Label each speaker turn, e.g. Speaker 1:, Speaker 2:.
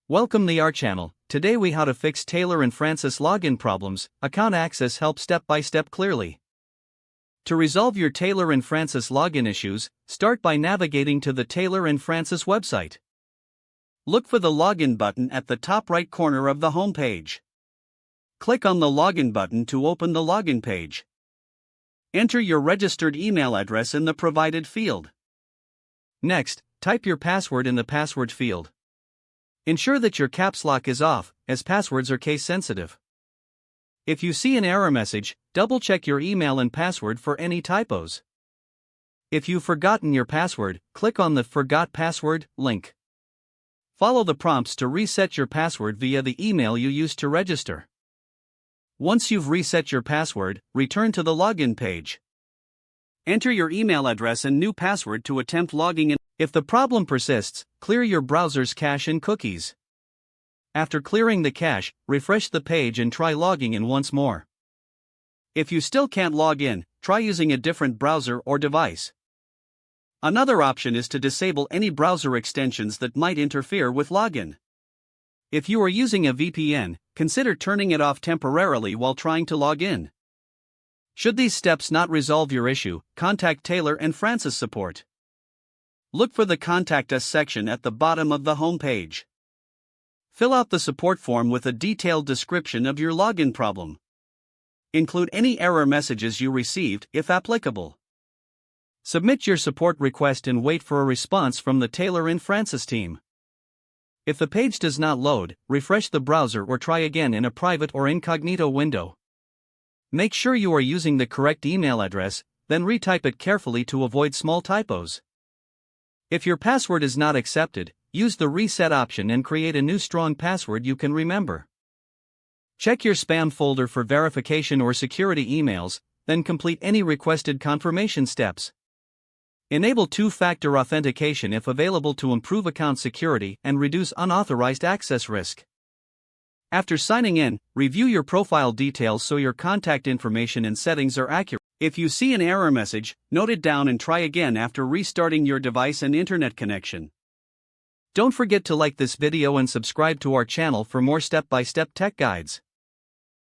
Speaker 1: Welcome to our channel. Today we how to fix Taylor and Francis login problems, account access help step by step clearly. To resolve your Taylor and Francis login issues, start by navigating to the Taylor and Francis website. Look for the login button at the top right corner of the home page. Click on the login button to open the login page. Enter your registered email address in the provided field. Next, type your password in the password field. Ensure that your caps lock is off, as passwords are case sensitive. If you see an error message, double-check your email and password for any typos. If you've forgotten your password, click on the Forgot Password link. Follow the prompts to reset your password via the email you used to register. Once you've reset your password, return to the login page. Enter your email address and new password to attempt logging in. If the problem persists, clear your browser's cache and cookies. After clearing the cache, refresh the page and try logging in once more. If you still can't log in, try using a different browser or device. Another option is to disable any browser extensions that might interfere with login. If you are using a VPN, consider turning it off temporarily while trying to log in. Should these steps not resolve your issue, contact Taylor and Francis support. Look for the Contact Us section at the bottom of the home page. Fill out the support form with a detailed description of your login problem. Include any error messages you received, if applicable. Submit your support request and wait for a response from the Taylor and Francis team. If the page does not load, refresh the browser or try again in a private or incognito window. Make sure you are using the correct email address, then retype it carefully to avoid small typos. If your password is not accepted, use the reset option and create a new strong password you can remember. Check your spam folder for verification or security emails, then complete any requested confirmation steps. Enable two-factor authentication if available to improve account security and reduce unauthorized access risk. After signing in, review your profile details so your contact information and settings are accurate. If you see an error message, note it down and try again after restarting your device and internet connection. Don't forget to like this video and subscribe to our channel for more step-by-step tech guides.